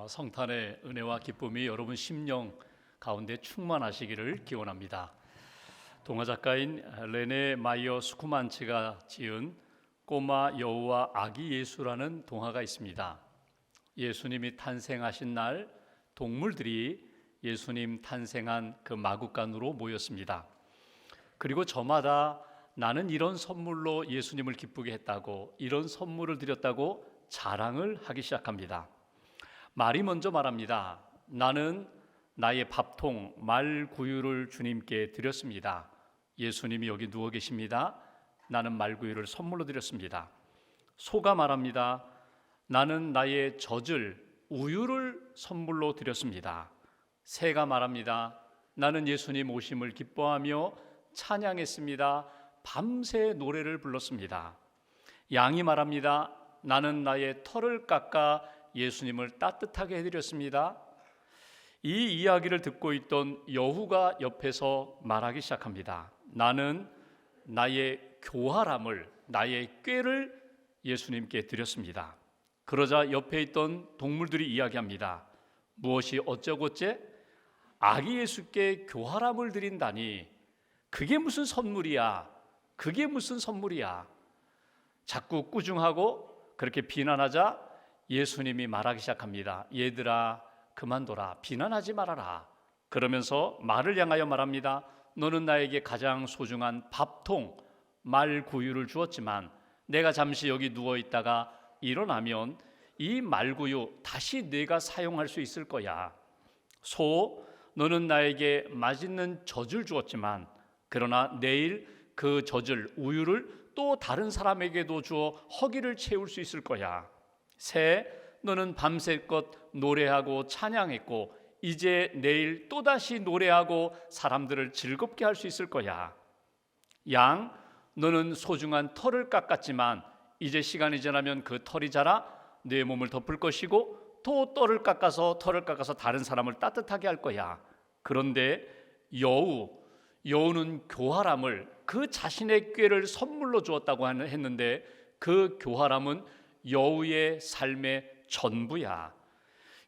성탄의 은혜와 기쁨이 여러분 심령 가운데 충만하시기를 기원합니다. 동화 작가인 레네 마이어 스쿠만치가 지은 꼬마 여우와 아기 예수라는 동화가 있습니다. 예수님이 탄생하신 날 동물들이 예수님 탄생한 그 마구간으로 모였습니다. 그리고 저마다 나는 이런 선물로 예수님을 기쁘게 했다고, 이런 선물을 드렸다고 자랑을 하기 시작합니다. 말이 먼저 말합니다. 나는 나의 밥통 말구유를 주님께 드렸습니다. 예수님이 여기 누워 계십니다. 나는 말구유를 선물로 드렸습니다. 소가 말합니다. 나는 나의 젖을 우유를 선물로 드렸습니다. 새가 말합니다. 나는 예수님 오심을 기뻐하며 찬양했습니다. 밤새 노래를 불렀습니다. 양이 말합니다. 나는 나의 털을 깎아 예수님을 따뜻하게 해드렸습니다. 이 이야기를 듣고 있던 여우가 옆에서 말하기 시작합니다. 나는 나의 교활함을, 나의 꾀를 예수님께 드렸습니다. 그러자 옆에 있던 동물들이 이야기합니다. 무엇이 어쩌고째? 아기 예수께 교활함을 드린다니, 그게 무슨 선물이야? 그게 무슨 선물이야? 자꾸 꾸중하고 그렇게 비난하자 예수님이 말하기 시작합니다. 얘들아, 그만둬라. 비난하지 말아라. 그러면서 말을 향하여 말합니다. 너는 나에게 가장 소중한 밥통 말구유를 주었지만 내가 잠시 여기 누워있다가 일어나면 이 말구유 다시 내가 사용할 수 있을 거야. 소, 너는 나에게 맛있는 젖을 주었지만 그러나 내일 그 젖을, 우유를 또 다른 사람에게도 주어 허기를 채울 수 있을 거야. 새, 너는 밤새껏 노래하고 찬양했고 이제 내일 또다시 노래하고 사람들을 즐겁게 할 수 있을 거야. 양, 너는 소중한 털을 깎았지만 이제 시간이 지나면 그 털이 자라 내 몸을 덮을 것이고 또 털을 깎아서 다른 사람을 따뜻하게 할 거야. 그런데 여우는 교활함을, 그 자신의 꾀를 선물로 주었다고 했는데 그 교활함은 여우의 삶의 전부야.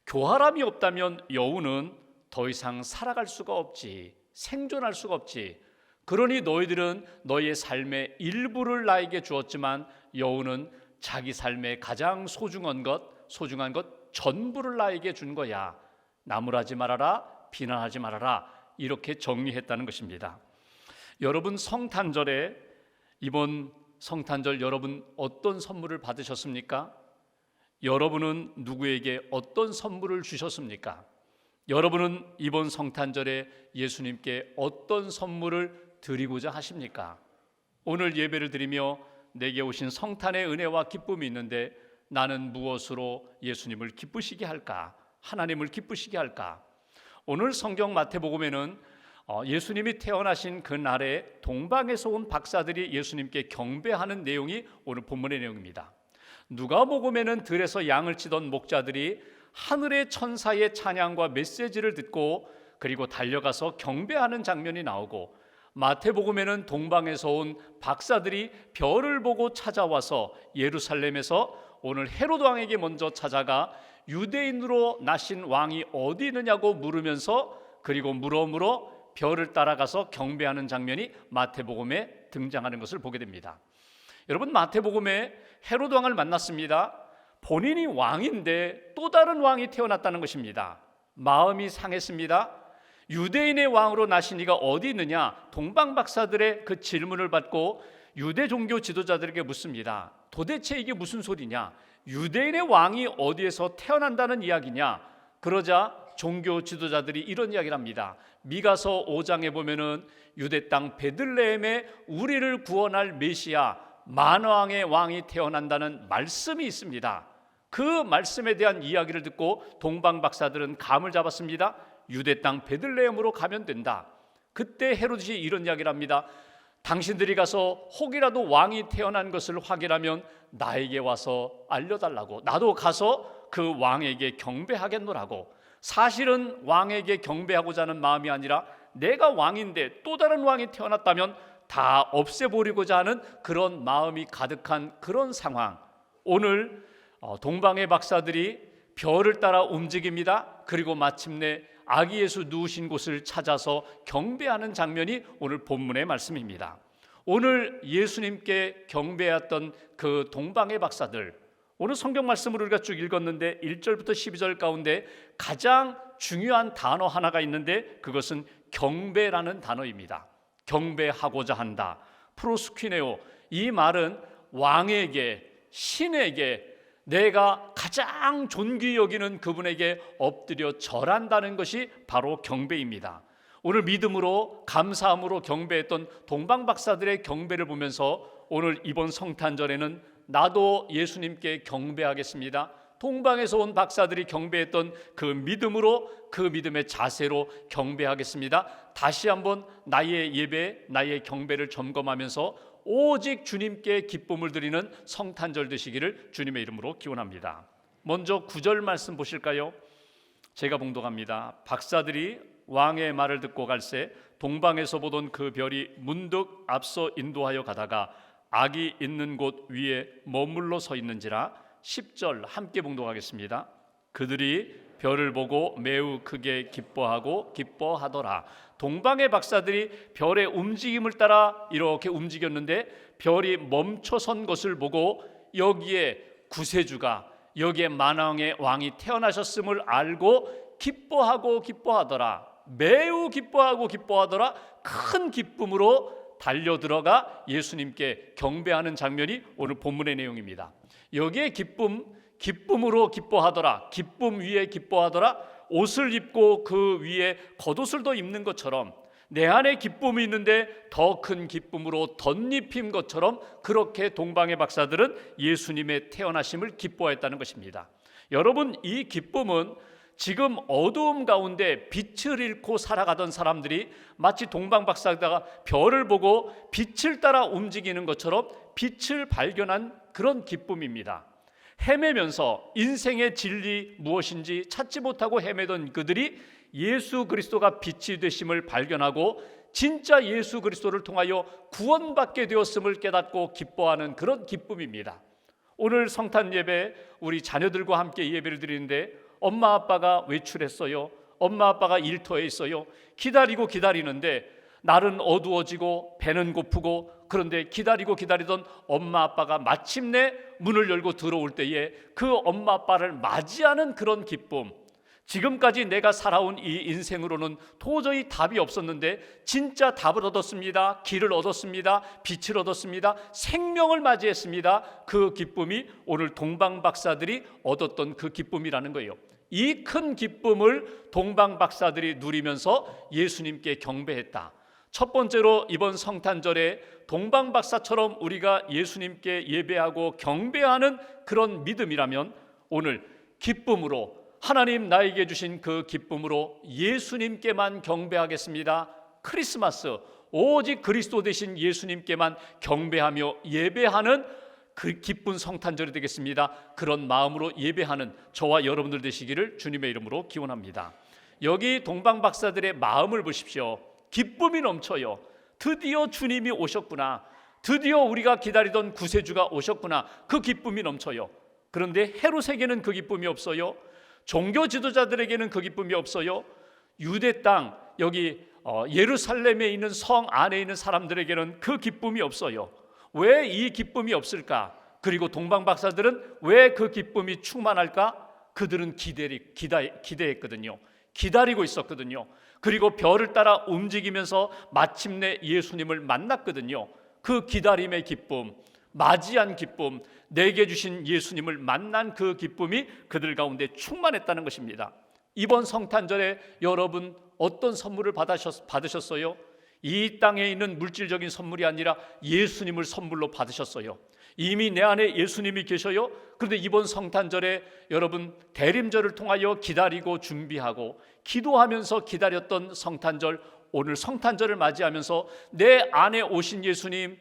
교활함이 없다면 여우는 더 이상 살아갈 수가 없지, 생존할 수가 없지. 그러니 너희들은 너희의 삶의 일부를 나에게 주었지만 여우는 자기 삶의 가장 소중한 것 전부를 나에게 준 거야. 나무라지 말아라, 비난하지 말아라. 이렇게 정리했다는 것입니다. 여러분, 성탄절에, 이번 성탄절 여러분 어떤 선물을 받으셨습니까? 여러분은 누구에게 어떤 선물을 주셨습니까? 여러분은 이번 성탄절에 예수님께 어떤 선물을 드리고자 하십니까? 오늘 예배를 드리며 내게 오신 성탄의 은혜와 기쁨이 있는데 나는 무엇으로 예수님을 기쁘시게 할까? 하나님을 기쁘시게 할까? 오늘 성경 마태복음에는 예수님이 태어나신 그 날에 동방에서 온 박사들이 예수님께 경배하는 내용이 오늘 본문의 내용입니다. 누가복음에는 들에서 양을 치던 목자들이 하늘의 천사의 찬양과 메시지를 듣고 그리고 달려가서 경배하는 장면이 나오고, 마태복음에는 동방에서 온 박사들이 별을 보고 찾아와서 예루살렘에서 오늘 헤롯 왕에게 먼저 찾아가 유대인으로 나신 왕이 어디 있느냐고 물으면서 그리고 물어 별을 따라가서 경배하는 장면이 마태복음에 등장하는 것을 보게 됩니다. 여러분, 마태복음에 헤롯 왕을 만났습니다. 본인이 왕인데 또 다른 왕이 태어났다는 것입니다. 마음이 상했습니다. 유대인의 왕으로 나신 이가 어디 있느냐? 동방 박사들의 그 질문을 받고 유대 종교 지도자들에게 묻습니다. 도대체 이게 무슨 소리냐? 유대인의 왕이 어디에서 태어난다는 이야기냐? 그러자 종교 지도자들이 이런 이야기를 합니다. 미가서 5장에 보면은 유대 땅 베들레헴에 우리를 구원할 메시아 만왕의 왕이 태어난다는 말씀이 있습니다. 그 말씀에 대한 이야기를 듣고 동방 박사들은 감을 잡았습니다. 유대 땅 베들레헴으로 가면 된다. 그때 헤롯이 이런 이야기를 합니다. 당신들이 가서 혹이라도 왕이 태어난 것을 확인하면 나에게 와서 알려달라고, 나도 가서 그 왕에게 경배하겠노라고. 사실은 왕에게 경배하고자 하는 마음이 아니라 내가 왕인데 또 다른 왕이 태어났다면 다 없애버리고자 하는 그런 마음이 가득한 그런 상황. 오늘 동방의 박사들이 별을 따라 움직입니다. 그리고 마침내 아기 예수 누우신 곳을 찾아서 경배하는 장면이 오늘 본문의 말씀입니다. 오늘 예수님께 경배했던 그 동방의 박사들, 오늘 성경 말씀을 우리가 쭉 읽었는데 1절부터 12절 가운데 가장 중요한 단어 하나가 있는데 그것은 경배라는 단어입니다. 경배하고자 한다. 프로스퀴네오. 이 말은 왕에게, 신에게, 내가 가장 존귀히 여기는 그분에게 엎드려 절한다는 것이 바로 경배입니다. 오늘 믿음으로 감사함으로 경배했던 동방박사들의 경배를 보면서 오늘 이번 성탄절에는 나도 예수님께 경배하겠습니다. 동방에서 온 박사들이 경배했던 그 믿음으로, 그 믿음의 자세로 경배하겠습니다. 다시 한번 나의 예배, 나의 경배를 점검하면서 오직 주님께 기쁨을 드리는 성탄절 되시기를 주님의 이름으로 기원합니다. 먼저 9절 말씀 보실까요? 제가 봉독합니다. 박사들이 왕의 말을 듣고 갈새 동방에서 보던 그 별이 문득 앞서 인도하여 가다가 아기 있는 곳 위에 머물러 서 있는지라. 10절 함께 봉독하겠습니다. 그들이 별을 보고 매우 크게 기뻐하고 기뻐하더라. 동방의 박사들이 별의 움직임을 따라 이렇게 움직였는데 별이 멈춰선 것을 보고 여기에 구세주가, 여기에 만왕의 왕이 태어나셨음을 알고 기뻐하고 기뻐하더라. 매우 기뻐하고 기뻐하더라. 큰 기쁨으로 달려들어가 예수님께 경배하는 장면이 오늘 본문의 내용입니다. 여기에 기쁨으로 기뻐하더라. 기쁨 위에 기뻐하더라. 옷을 입고 그 위에 겉옷을 더 입는 것처럼 내 안에 기쁨이 있는데 더 큰 기쁨으로 덧입힌 것처럼 그렇게 동방의 박사들은 예수님의 태어나심을 기뻐했다는 것입니다. 여러분, 이 기쁨은 지금 어두움 가운데 빛을 잃고 살아가던 사람들이 마치 동방 박사가 별을 보고 빛을 따라 움직이는 것처럼 빛을 발견한 그런 기쁨입니다. 헤매면서 인생의 진리 무엇인지 찾지 못하고 헤매던 그들이 예수 그리스도가 빛이 되심을 발견하고 진짜 예수 그리스도를 통하여 구원받게 되었음을 깨닫고 기뻐하는 그런 기쁨입니다. 오늘 성탄 예배 우리 자녀들과 함께 예배를 드리는데 엄마 아빠가 외출했어요. 엄마 아빠가 일터에 있어요. 기다리는데 날은 어두워지고 배는 고프고 그런데 기다리던 엄마 아빠가 마침내 문을 열고 들어올 때에 그 엄마 아빠를 맞이하는 그런 기쁨, 지금까지 내가 살아온 이 인생으로는 도저히 답이 없었는데 진짜 답을 얻었습니다. 길을 얻었습니다. 빛을 얻었습니다. 생명을 맞이했습니다. 그 기쁨이 오늘 동방 박사들이 얻었던 그 기쁨이라는 거예요. 이 큰 기쁨을 동방 박사들이 누리면서 예수님께 경배했다. 첫 번째로 이번 성탄절에 동방 박사처럼 우리가 예수님께 예배하고 경배하는 그런 믿음이라면 오늘 기쁨으로, 하나님 나에게 주신 그 기쁨으로 예수님께만 경배하겠습니다. 크리스마스 오직 그리스도 되신 예수님께만 경배하며 예배하는 그 기쁜 성탄절이 되겠습니다. 그런 마음으로 예배하는 저와 여러분들 되시기를 주님의 이름으로 기원합니다. 여기 동방 박사들의 마음을 보십시오. 기쁨이 넘쳐요. 드디어 주님이 오셨구나. 드디어 우리가 기다리던 구세주가 오셨구나. 그 기쁨이 넘쳐요. 그런데 헤롯에게는 그 기쁨이 없어요. 종교 지도자들에게는 그 기쁨이 없어요. 유대 땅 여기 예루살렘에 있는 성 안에 있는 사람들에게는 그 기쁨이 없어요. 왜 이 기쁨이 없을까? 그리고 동방 박사들은 왜 그 기쁨이 충만할까? 그들은 기대했거든요. 기다리고 있었거든요. 그리고 별을 따라 움직이면서 마침내 예수님을 만났거든요. 그 기다림의 기쁨, 맞이한 기쁨, 내게 주신 예수님을 만난 그 기쁨이 그들 가운데 충만했다는 것입니다. 이번 성탄절에 여러분 어떤 선물을 받으셨어요? 이 땅에 있는 물질적인 선물이 아니라 예수님을 선물로 받으셨어요. 이미 내 안에 예수님이 계셔요. 그런데 이번 성탄절에 여러분 대림절을 통하여 기다리고 준비하고 기도하면서 기다렸던 성탄절, 오늘 성탄절을 맞이하면서 내 안에 오신 예수님,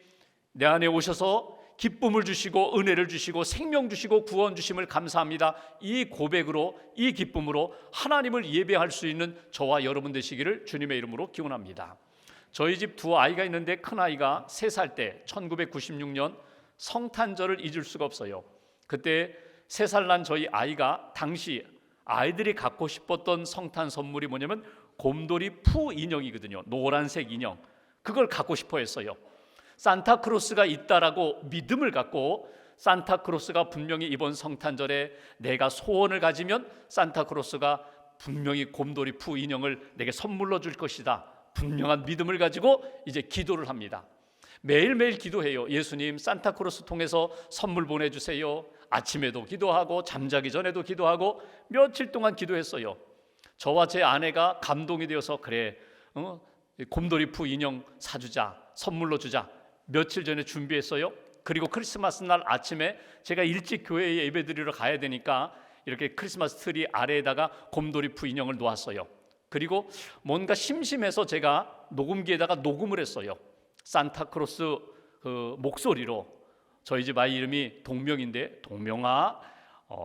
내 안에 오셔서 기쁨을 주시고 은혜를 주시고 생명 주시고 구원 주심을 감사합니다. 이 고백으로, 이 기쁨으로 하나님을 예배할 수 있는 저와 여러분 되시기를 주님의 이름으로 기원합니다. 저희 집 두 아이가 있는데 큰아이가 3살 때 1996년 성탄절을 잊을 수가 없어요. 그때 3살 난 저희 아이가 당시 아이들이 갖고 싶었던 성탄 선물이 뭐냐면 곰돌이 푸 인형이거든요. 노란색 인형. 그걸 갖고 싶어 했어요. 산타크로스가 있다라고 믿음을 갖고 산타크로스가 분명히 이번 성탄절에 내가 소원을 가지면 산타크로스가 분명히 곰돌이 푸 인형을 내게 선물로 줄 것이다. 분명한 믿음을 가지고 이제 기도를 합니다. 매일매일 기도해요. 예수님, 산타크로스 통해서 선물 보내주세요. 아침에도 기도하고 잠자기 전에도 기도하고 며칠 동안 기도했어요. 저와 제 아내가 감동이 되어서 그래, 곰돌이 푸 인형 사주자, 선물로 주자. 며칠 전에 준비했어요. 그리고 크리스마스 날 아침에 제가 일찍 교회에 예배드리러 가야 되니까 이렇게 크리스마스 트리 아래에다가 곰돌이 푸 인형을 놓았어요. 그리고 뭔가 심심해서 제가 녹음기에다가 녹음을 했어요. 산타크로스 그 목소리로. 저희 집 아이 이름이 동명인데, 동명아,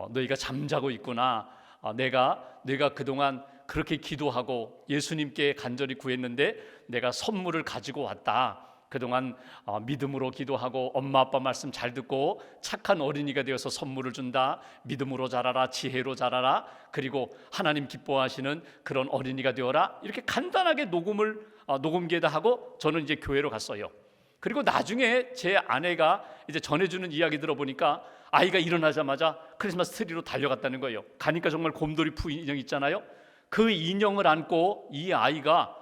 너희가 잠자고 있구나. 내가 그동안 그렇게 기도하고 예수님께 간절히 구했는데 내가 선물을 가지고 왔다. 그동안 믿음으로 기도하고 엄마 아빠 말씀 잘 듣고 착한 어린이가 되어서 선물을 준다. 믿음으로 자라라, 지혜로 자라라. 그리고 하나님 기뻐하시는 그런 어린이가 되어라. 이렇게 간단하게 녹음기에다 하고 저는 이제 교회로 갔어요. 그리고 나중에 제 아내가 이제 전해주는 이야기 들어보니까 아이가 일어나자마자 크리스마스 트리로 달려갔다는 거예요. 가니까 정말 곰돌이 푸 인형 있잖아요. 그 인형을 안고 이 아이가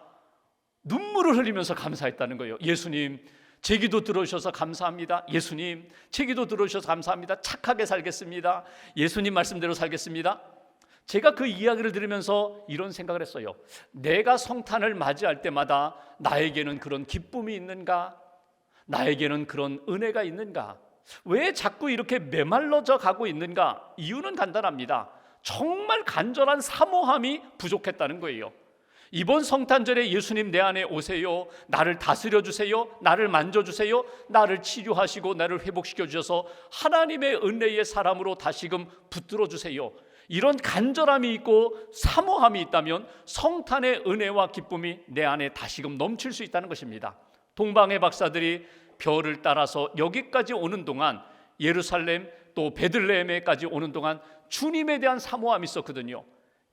눈물을 흘리면서 감사했다는 거예요. 예수님, 제 기도 들어주셔서 감사합니다. 예수님, 제 기도 들어주셔서 감사합니다. 착하게 살겠습니다. 예수님 말씀대로 살겠습니다. 제가 그 이야기를 들으면서 이런 생각을 했어요. 내가 성탄을 맞이할 때마다 나에게는 그런 기쁨이 있는가? 나에게는 그런 은혜가 있는가? 왜 자꾸 이렇게 메말라져 가고 있는가? 이유는 간단합니다. 정말 간절한 사모함이 부족했다는 거예요. 이번 성탄절에 예수님 내 안에 오세요. 나를 다스려 주세요. 나를 만져주세요. 나를 치료하시고 나를 회복시켜 주셔서 하나님의 은혜의 사람으로 다시금 붙들어 주세요. 이런 간절함이 있고 사모함이 있다면 성탄의 은혜와 기쁨이 내 안에 다시금 넘칠 수 있다는 것입니다. 동방의 박사들이 별을 따라서 여기까지 오는 동안, 예루살렘 또 베들레헴에까지 오는 동안 주님에 대한 사모함이 있었거든요.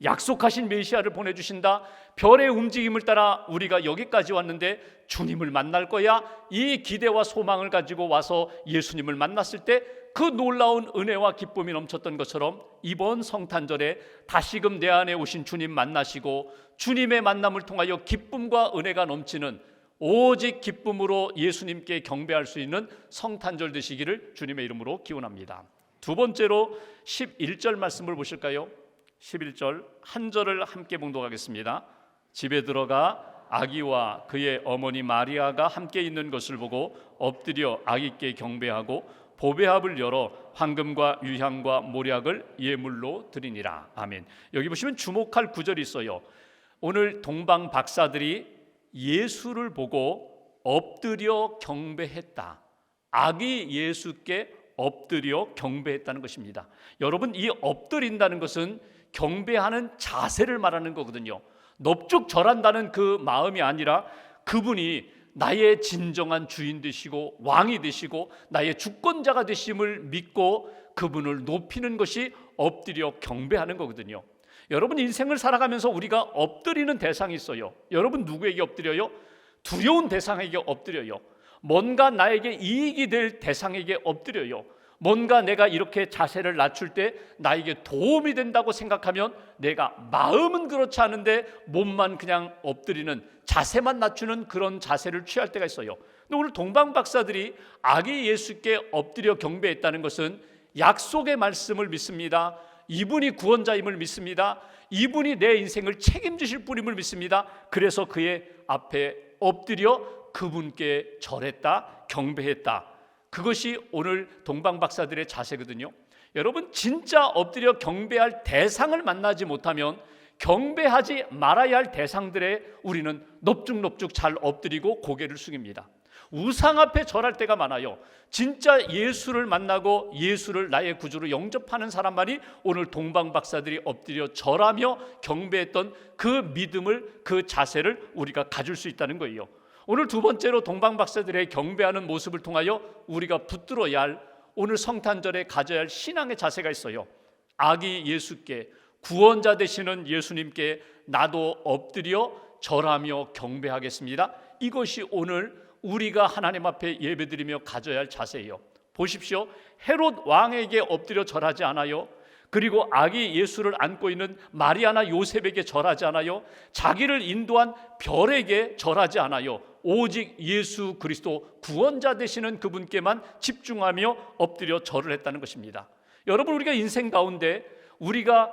약속하신 메시아를 보내주신다. 별의 움직임을 따라 우리가 여기까지 왔는데 주님을 만날 거야. 이 기대와 소망을 가지고 와서 예수님을 만났을 때 그 놀라운 은혜와 기쁨이 넘쳤던 것처럼 이번 성탄절에 다시금 내 안에 오신 주님 만나시고 주님의 만남을 통하여 기쁨과 은혜가 넘치는, 오직 기쁨으로 예수님께 경배할 수 있는 성탄절 되시기를 주님의 이름으로 기원합니다. 두 번째로 11절 말씀을 보실까요? 11절 한 절을 함께 봉독하겠습니다. 집에 들어가 아기와 그의 어머니 마리아가 함께 있는 것을 보고 엎드려 아기께 경배하고 보배합을 열어 황금과 유향과 모략을 예물로 드리니라. 아멘. 여기 보시면 주목할 구절이 있어요. 오늘 동방 박사들이 예수를 보고 엎드려 경배했다. 아기 예수께 엎드려 경배했다는 것입니다. 여러분, 이 엎드린다는 것은 경배하는 자세를 말하는 거거든요. 넙죽 절한다는 그 마음이 아니라 그분이 나의 진정한 주인 되시고 왕이 되시고 나의 주권자가 되심을 믿고 그분을 높이는 것이 엎드려 경배하는 거거든요. 여러분, 인생을 살아가면서 우리가 엎드리는 대상이 있어요. 여러분, 누구에게 엎드려요? 두려운 대상에게 엎드려요. 뭔가 나에게 이익이 될 대상에게 엎드려요. 뭔가 내가 이렇게 자세를 낮출 때 나에게 도움이 된다고 생각하면 내가 마음은 그렇지 않은데 몸만 그냥 엎드리는, 자세만 낮추는 그런 자세를 취할 때가 있어요. 근데 오늘 동방 박사들이 아기 예수께 엎드려 경배했다는 것은 약속의 말씀을 믿습니다. 이분이 구원자임을 믿습니다. 이분이 내 인생을 책임지실 분임을 믿습니다. 그래서 그의 앞에 엎드려 그분께 절했다, 경배했다. 그것이 오늘 동방 박사들의 자세거든요. 여러분, 진짜 엎드려 경배할 대상을 만나지 못하면 경배하지 말아야 할 대상들에 우리는 넙죽넙죽 잘 엎드리고 고개를 숙입니다. 우상 앞에 절할 때가 많아요. 진짜 예수를 만나고 예수를 나의 구주로 영접하는 사람만이 오늘 동방 박사들이 엎드려 절하며 경배했던 그 믿음을, 그 자세를 우리가 가질 수 있다는 거예요. 오늘 두 번째로 동방 박사들의 경배하는 모습을 통하여 우리가 붙들어야 할, 오늘 성탄절에 가져야 할 신앙의 자세가 있어요. 아기 예수께, 구원자 되시는 예수님께 나도 엎드려 절하며 경배하겠습니다. 이것이 오늘 우리가 하나님 앞에 예배드리며 가져야 할 자세예요. 보십시오. 헤롯 왕에게 엎드려 절하지 않아요. 그리고 아기 예수를 안고 있는 마리아나 요셉에게 절하지 않아요. 자기를 인도한 별에게 절하지 않아요. 오직 예수 그리스도 구원자 되시는 그분께만 집중하며 엎드려 절을 했다는 것입니다. 여러분, 우리가 인생 가운데 우리가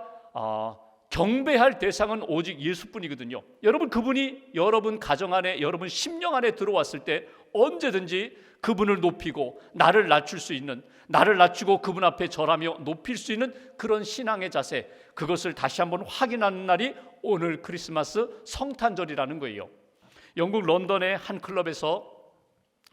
경배할 대상은 오직 예수뿐이거든요. 여러분, 그분이 여러분 가정 안에, 여러분 심령 안에 들어왔을 때 언제든지 그분을 높이고 나를 낮출 수 있는, 나를 낮추고 그분 앞에 절하며 높일 수 있는 그런 신앙의 자세, 그것을 다시 한번 확인하는 날이 오늘 크리스마스 성탄절이라는 거예요. 영국 런던의 한 클럽에서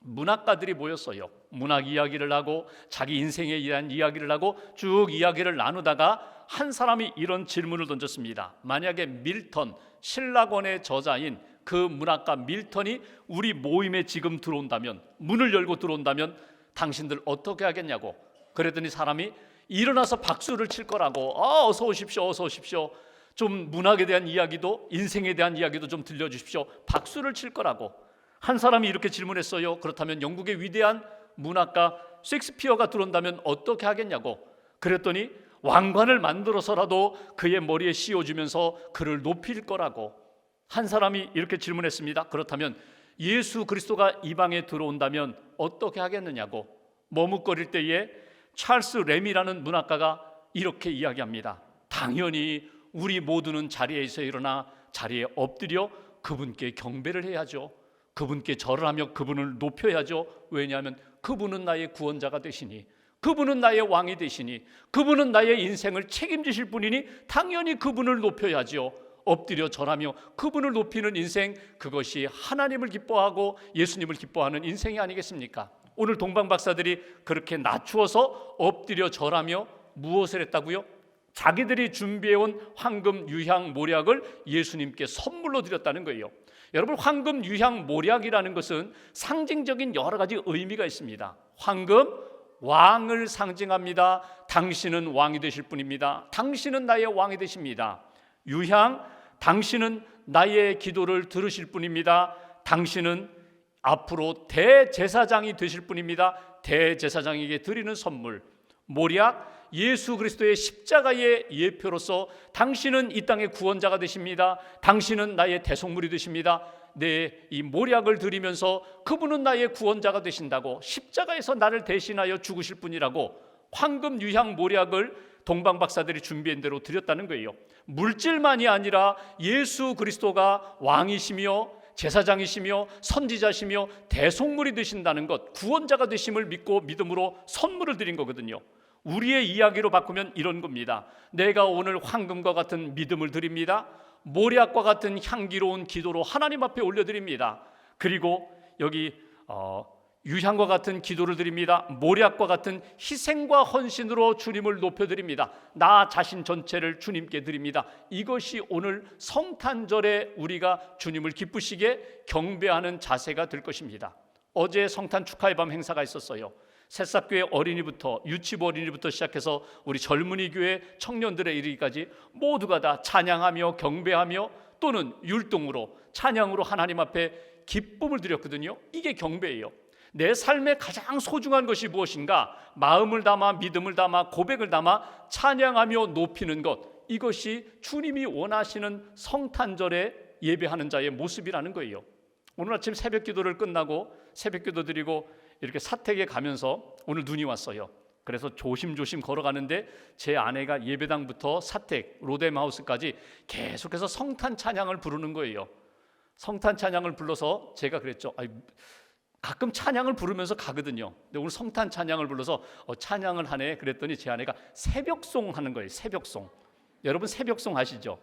문학가들이 모였어요. 문학 이야기를 하고 자기 인생에 대한 이야기를 하고 쭉 이야기를 나누다가 한 사람이 이런 질문을 던졌습니다. 만약에 밀턴, 신라권의 저자인 그 문학가 밀턴이 우리 모임에 지금 들어온다면, 문을 열고 들어온다면 당신들 어떻게 하겠냐고. 그랬더니 사람이 일어나서 박수를 칠 거라고. 어서 오십시오, 어서 오십시오. 좀 문학에 대한 이야기도, 인생에 대한 이야기도 좀 들려주십시오. 박수를 칠 거라고. 한 사람이 이렇게 질문했어요. 그렇다면 영국의 위대한 문학가 셰익스피어가 들어온다면 어떻게 하겠냐고. 그랬더니 왕관을 만들어서라도 그의 머리에 씌워주면서 그를 높일 거라고. 한 사람이 이렇게 질문했습니다. 그렇다면 예수 그리스도가 이 방에 들어온다면 어떻게 하겠느냐고. 머뭇거릴 때에 찰스 램이라는 문학가가 이렇게 이야기합니다. 당연히 우리 모두는 자리에서 일어나 자리에 엎드려 그분께 경배를 해야죠. 그분께 절을 하며 그분을 높여야죠. 왜냐하면 그분은 나의 구원자가 되시니, 그분은 나의 왕이 되시니, 그분은 나의 인생을 책임지실 분이니 당연히 그분을 높여야죠. 엎드려 절하며 그분을 높이는 인생, 그것이 하나님을 기뻐하고 예수님을 기뻐하는 인생이 아니겠습니까? 오늘 동방 박사들이 그렇게 낮추어서 엎드려 절하며 무엇을 했다고요? 자기들이 준비해온 황금 유향 모략을 예수님께 선물로 드렸다는 거예요. 여러분, 황금 유향 모략이라는 것은 상징적인 여러 가지 의미가 있습니다. 황금, 왕을 상징합니다. 당신은 왕이 되실 분입니다. 당신은 나의 왕이 되십니다. 유향, 당신은 나의 기도를 들으실 분입니다. 당신은 앞으로 대제사장이 되실 분입니다. 대제사장에게 드리는 선물. 모략, 예수 그리스도의 십자가의 예표로서 당신은 이 땅의 구원자가 되십니다. 당신은 나의 대속물이 되십니다. 이 모략을 드리면서 그분은 나의 구원자가 되신다고, 십자가에서 나를 대신하여 죽으실 분이라고 황금 유향 모략을 동방 박사들이 준비한 대로 드렸다는 거예요. 물질만이 아니라 예수 그리스도가 왕이시며 제사장이시며 선지자시며 대속물이 되신다는 것, 구원자가 되심을 믿고 믿음으로 선물을 드린 거거든요. 우리의 이야기로 바꾸면 이런 겁니다. 내가 오늘 황금과 같은 믿음을 드립니다. 모략과 같은 향기로운 기도로 하나님 앞에 올려드립니다. 그리고 여기 유향과 같은 기도를 드립니다. 모략과 같은 희생과 헌신으로 주님을 높여드립니다. 나 자신 전체를 주님께 드립니다. 이것이 오늘 성탄절에 우리가 주님을 기쁘시게 경배하는 자세가 될 것입니다. 어제 성탄 축하의 밤 행사가 있었어요. 새싹교회 어린이부터 유치부 어린이부터 시작해서 우리 젊은이 교회 청년들에 이르기까지 모두가 다 찬양하며 경배하며 또는 율동으로 찬양으로 하나님 앞에 기쁨을 드렸거든요. 이게 경배예요. 내 삶에 가장 소중한 것이 무엇인가? 마음을 담아 믿음을 담아 고백을 담아 찬양하며 높이는 것, 이것이 주님이 원하시는 성탄절에 예배하는 자의 모습이라는 거예요. 오늘 아침 새벽 기도를 끝나고 새벽 기도 드리고 이렇게 사택에 가면서 오늘 눈이 왔어요. 그래서 조심조심 걸어가는데 제 아내가 예배당부터 사택 로뎀하우스까지 계속해서 성탄 찬양을 부르는 거예요. 성탄 찬양을 불러서 제가 그랬죠. 가끔 찬양을 부르면서 가거든요. 근데 오늘 성탄 찬양을 불러서 찬양을 하네 그랬더니 제 아내가 새벽송 하는 거예요. 새벽송. 여러분 새벽송 아시죠?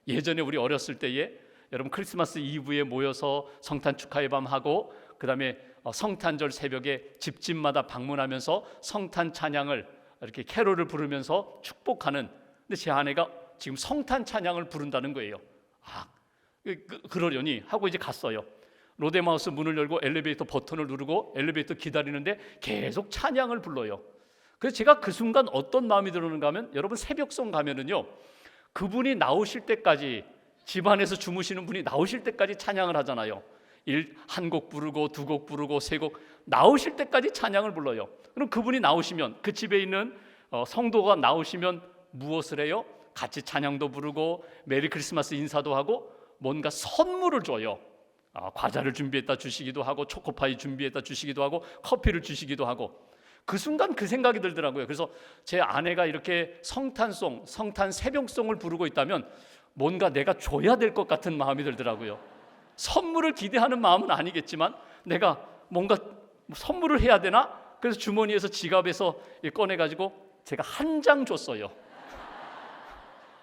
예전에 우리 어렸을 때에 여러분 크리스마스 이브에 모여서 성탄 축하의 밤 하고 그 다음에 성탄절 새벽에 집집마다 방문하면서 성탄 찬양을 이렇게 캐롤을 부르면서 축복하는. 근데 제 아내가 지금 성탄 찬양을 부른다는 거예요. 그러려니 하고 이제 갔어요. 로데마우스 문을 열고 엘리베이터 버튼을 누르고 엘리베이터 기다리는데 계속 찬양을 불러요. 그래서 제가 그 순간 어떤 마음이 들었는가 하면, 여러분 새벽송 가면은요, 그분이 나오실 때까지, 집안에서 주무시는 분이 나오실 때까지 찬양을 하잖아요. 한 곡 부르고 두 곡 부르고 세 곡, 나오실 때까지 찬양을 불러요. 그럼 그분이 나오시면, 그 집에 있는 성도가 나오시면 무엇을 해요? 같이 찬양도 부르고 메리 크리스마스 인사도 하고 뭔가 선물을 줘요. 과자를 준비했다 주시기도 하고, 초코파이 준비했다 주시기도 하고, 커피를 주시기도 하고. 그 순간 그 생각이 들더라고요. 그래서 제 아내가 이렇게 성탄송, 성탄 새벽송을 부르고 있다면 뭔가 내가 줘야 될 것 같은 마음이 들더라고요. 선물을 기대하는 마음은 아니겠지만 내가 뭔가 선물을 해야 되나? 그래서 주머니에서, 지갑에서 꺼내가지고 제가 한 장 줬어요.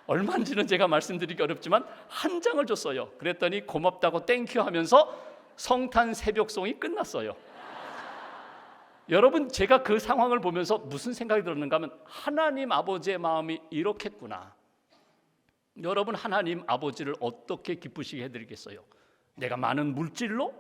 얼마인지는 제가 말씀드리기 어렵지만 한 장을 줬어요. 그랬더니 고맙다고 땡큐 하면서 성탄 새벽송이 끝났어요. 여러분, 제가 그 상황을 보면서 무슨 생각이 들었는가 하면, 하나님 아버지의 마음이 이렇겠구나. 여러분, 하나님 아버지를 어떻게 기쁘시게 해드리겠어요? 내가 많은 물질로,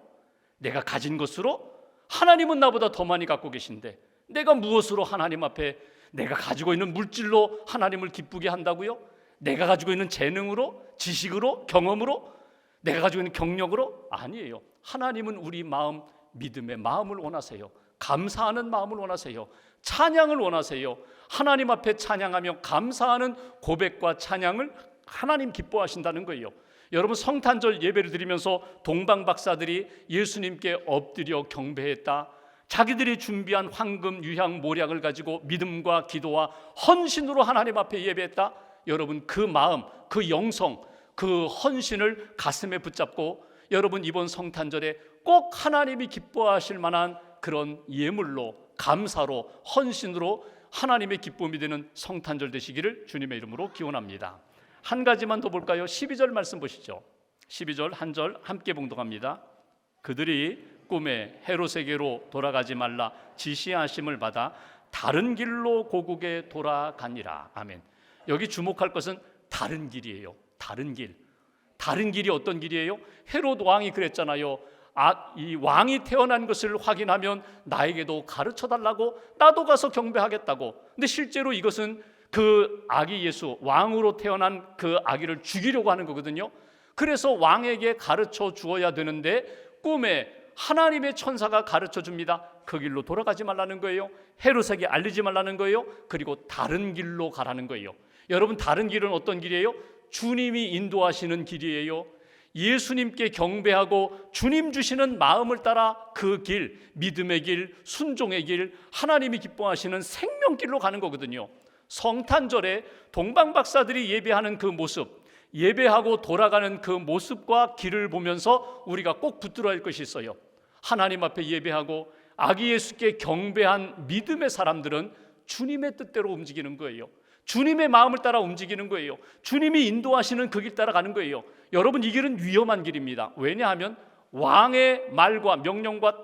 내가 가진 것으로? 하나님은 나보다 더 많이 갖고 계신데 내가 무엇으로 하나님 앞에, 내가 가지고 있는 물질로 하나님을 기쁘게 한다고요? 내가 가지고 있는 재능으로, 지식으로, 경험으로, 내가 가지고 있는 경력으로? 아니에요. 하나님은 우리 마음, 믿음의 마음을 원하세요. 감사하는 마음을 원하세요. 찬양을 원하세요. 하나님 앞에 찬양하며 감사하는 고백과 찬양을 하나님 기뻐하신다는 거예요. 여러분, 성탄절 예배를 드리면서 동방 박사들이 예수님께 엎드려 경배했다. 자기들이 준비한 황금, 유향, 모략을 가지고 믿음과 기도와 헌신으로 하나님 앞에 예배했다. 여러분, 그 마음, 그 영성, 그 헌신을 가슴에 붙잡고, 여러분 이번 성탄절에 꼭 하나님이 기뻐하실 만한 그런 예물로, 감사로, 헌신으로 하나님의 기쁨이 되는 성탄절 되시기를 주님의 이름으로 기원합니다. 한 가지만 더 볼까요? 12절 말씀 보시죠. 12절 한 절 함께 봉독합니다. 그들이 꿈에 헤롯에게로 돌아가지 말라 지시하심을 받아 다른 길로 고국에 돌아가니라. 아멘. 여기 주목할 것은 다른 길이에요. 다른 길. 다른 길이 어떤 길이에요? 헤롯 왕이 그랬잖아요. 이 왕이 태어난 것을 확인하면 나에게도 가르쳐달라고, 나도 가서 경배하겠다고. 근데 실제로 이것은 그 아기 예수, 왕으로 태어난 그 아기를 죽이려고 하는 거거든요. 그래서 왕에게 가르쳐 주어야 되는데 꿈에 하나님의 천사가 가르쳐 줍니다. 그 길로 돌아가지 말라는 거예요. 헤롯에게 알리지 말라는 거예요. 그리고 다른 길로 가라는 거예요. 여러분, 다른 길은 어떤 길이에요? 주님이 인도하시는 길이에요. 예수님께 경배하고 주님 주시는 마음을 따라 그 길, 믿음의 길, 순종의 길, 하나님이 기뻐하시는 생명길로 가는 거거든요. 성탄절에 동방박사들이 예배하는 그 모습, 예배하고 돌아가는 그 모습과 길을 보면서 우리가 꼭 붙들어야 할 것이 있어요. 하나님 앞에 예배하고 아기 예수께 경배한 믿음의 사람들은 주님의 뜻대로 움직이는 거예요. 주님의 마음을 따라 움직이는 거예요. 주님이 인도하시는 그 길 따라가는 거예요. 여러분, 이 길은 위험한 길입니다. 왜냐하면 왕의 말과 명령과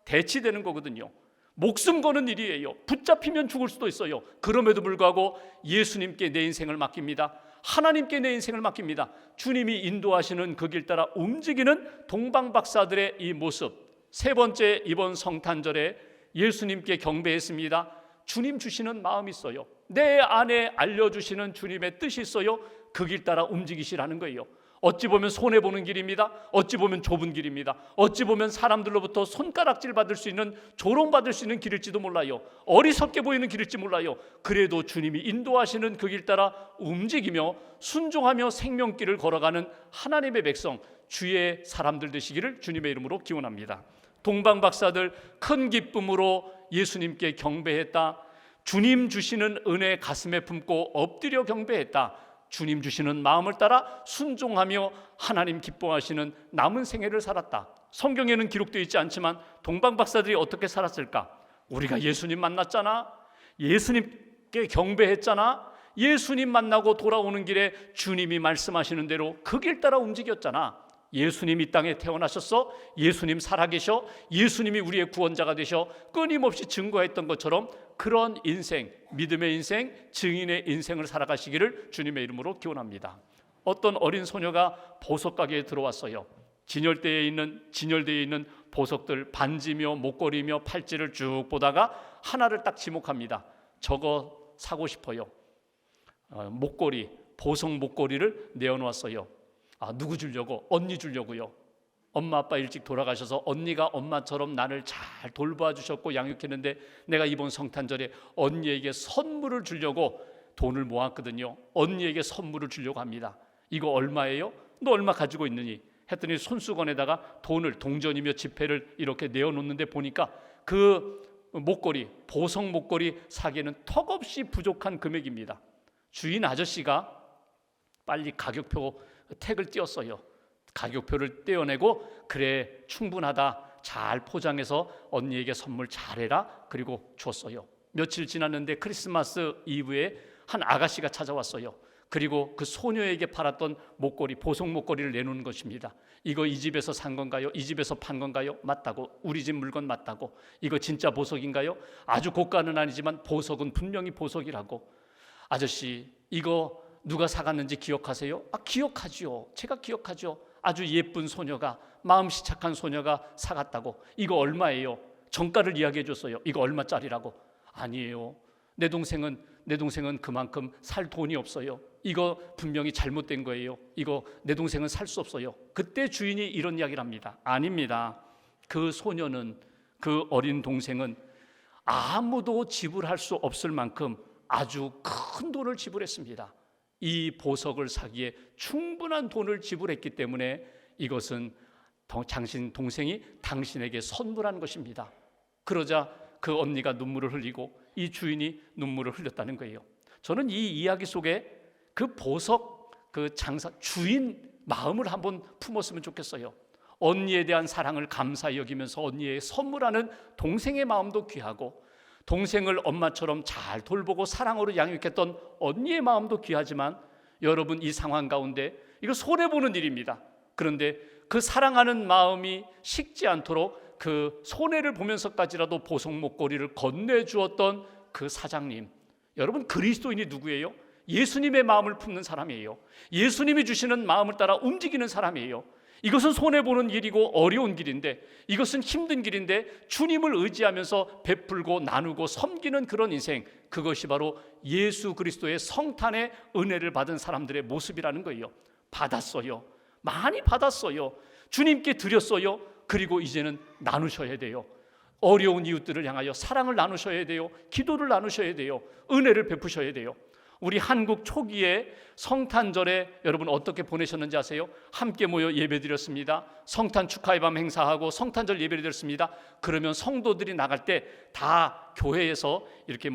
대치되는 거거든요. 목숨 거는 일이에요. 붙잡히면 죽을 수도 있어요. 그럼에도 불구하고 예수님께 내 인생을 맡깁니다. 하나님께 내 인생을 맡깁니다. 주님이 인도하시는 그 길 따라 움직이는 동방박사들의 이 모습. 세 번째, 이번 성탄절에 예수님께 경배했습니다. 주님 주시는 마음이 있어요. 내 안에 알려주시는 주님의 뜻이 있어요. 그 길 따라 움직이시라는 거예요. 어찌 보면 손해보는 길입니다. 어찌 보면 좁은 길입니다. 어찌 보면 사람들로부터 손가락질 받을 수 있는, 조롱받을 수 있는 길일지도 몰라요. 어리석게 보이는 길일지 몰라요. 그래도 주님이 인도하시는 그 길 따라 움직이며 순종하며 생명길을 걸어가는 하나님의 백성, 주의 사람들 되시기를 주님의 이름으로 기원합니다. 동방박사들 큰 기쁨으로 예수님께 경배했다. 주님 주시는 은혜 가슴에 품고 엎드려 경배했다. 주님 주시는 마음을 따라 순종하며 하나님 기뻐하시는 남은 생애를 살았다. 성경에는 기록되어 있지 않지만 동방박사들이 어떻게 살았을까? 우리가 예수님 만났잖아. 예수님께 경배했잖아. 예수님 만나고 돌아오는 길에 주님이 말씀하시는 대로 그 길 따라 움직였잖아. 예수님 이 땅에 태어나셨어. 예수님 살아계셔. 예수님이 우리의 구원자가 되셔. 끊임없이 증거했던 것처럼 그런 인생, 믿음의 인생, 증인의 인생을 살아가시기를 주님의 이름으로 기원합니다. 어떤 어린 소녀가 보석 가게에 들어왔어요. 진열대에 있는 보석들 반지며 목걸이며 팔찌를 쭉 보다가 하나를 딱 지목합니다. 저거 사고 싶어요. 목걸이, 보석 목걸이를 내어놓았어요. 누구 주려고? 언니 주려고요. 엄마 아빠 일찍 돌아가셔서 언니가 엄마처럼 나를 잘 돌봐 주셨고 양육했는데 내가 이번 성탄절에 언니에게 선물을 주려고 돈을 모았거든요. 언니에게 선물을 주려고 합니다. 이거 얼마예요? 너 얼마 가지고 있느니? 했더니 손수건에다가 돈을, 동전이며 지폐를 이렇게 내어놓는데 보니까 그 목걸이, 보석 목걸이 사기에는 턱없이 부족한 금액입니다. 주인 아저씨가 빨리 가격표 택을 띄웠어요. 가격표를 떼어내고 그래 충분하다, 잘 포장해서 언니에게 선물 잘해라, 그리고 줬어요. 며칠 지났는데 크리스마스 이브에 한 아가씨가 찾아왔어요. 그리고 그 소녀에게 팔았던 목걸이, 보석 목걸이를 내놓는 것입니다. 이거 이 집에서 산 건가요? 이 집에서 판 건가요? 맞다고. 우리 집 물건 맞다고. 이거 진짜 보석인가요? 아주 고가는 아니지만 보석은 분명히 보석이라고. 아저씨, 이거 누가 사갔는지 기억하세요? 기억하죠. 제가 기억하죠. 아주 예쁜 소녀가, 마음씨 착한 소녀가 사갔다고. 이거 얼마예요? 정가를 이야기해 줬어요. 이거 얼마짜리라고. 아니에요. 내 동생은 그만큼 살 돈이 없어요. 이거 분명히 잘못된 거예요. 이거 내 동생은 살 수 없어요. 그때 주인이 이런 이야기를 합니다. 아닙니다. 그 소녀는, 그 어린 동생은 아무도 지불할 수 없을 만큼 아주 큰 돈을 지불했습니다. 이 보석을 사기에 충분한 돈을 지불했기 때문에 이것은 당신 동생이 당신에게 선물한 것입니다. 그러자 그 언니가 눈물을 흘리고 이 주인이 눈물을 흘렸다는 거예요. 저는 이 이야기 속에 그 보석, 그 장사 주인 마음을 한번 품었으면 좋겠어요. 언니에 대한 사랑을 감사히 여기면서 언니에 선물하는 동생의 마음도 귀하고, 동생을 엄마처럼 잘 돌보고 사랑으로 양육했던 언니의 마음도 귀하지만, 여러분 이 상황 가운데 이거 손해보는 일입니다. 그런데 그 사랑하는 마음이 식지 않도록 그 손해를 보면서까지라도 보석 목걸이를 건네주었던 그 사장님, 여러분 그리스도인이 누구예요? 예수님의 마음을 품는 사람이에요. 예수님이 주시는 마음을 따라 움직이는 사람이에요. 이것은 손해보는 길이고 어려운 길인데, 이것은 힘든 길인데 주님을 의지하면서 베풀고 나누고 섬기는 그런 인생, 그것이 바로 예수 그리스도의 성탄의 은혜를 받은 사람들의 모습이라는 거예요. 받았어요. 많이 받았어요. 주님께 드렸어요. 그리고 이제는 나누셔야 돼요. 어려운 이웃들을 향하여 사랑을 나누셔야 돼요. 기도를 나누셔야 돼요. 은혜를 베푸셔야 돼요. 우리 한국 초기에 성탄절에 여러분 어떻게 보내셨는지 아세요? 함께 모여 예배드렸습니다. 성탄 축하의 밤 행사하고 성탄절 예배를 드렸습니다. 그러면 성도들이 나갈 때 다 교회에서 이렇게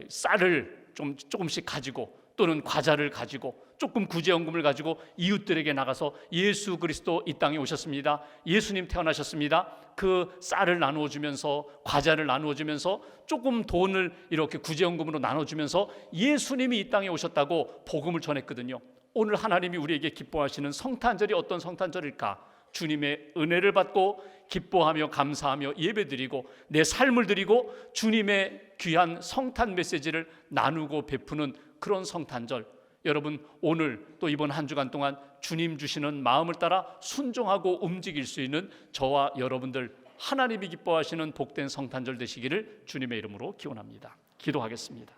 쌀을 조금씩 가지고, 또는 과자를 가지고, 조금 구제연금을 가지고 이웃들에게 나가서 예수 그리스도 이 땅에 오셨습니다, 예수님 태어나셨습니다, 그 쌀을 나누어주면서, 과자를 나누어주면서, 조금 돈을 이렇게 구제연금으로 나눠주면서 예수님이 이 땅에 오셨다고 복음을 전했거든요. 오늘 하나님이 우리에게 기뻐하시는 성탄절이 어떤 성탄절일까? 주님의 은혜를 받고 기뻐하며 감사하며 예배드리고 내 삶을 드리고 주님의 귀한 성탄 메시지를 나누고 베푸는 그런 성탄절. 여러분 오늘 또 이번 한 주간 동안 주님 주시는 마음을 따라 순종하고 움직일 수 있는 저와 여러분들, 하나님이 기뻐하시는 복된 성탄절 되시기를 주님의 이름으로 기원합니다. 기도하겠습니다.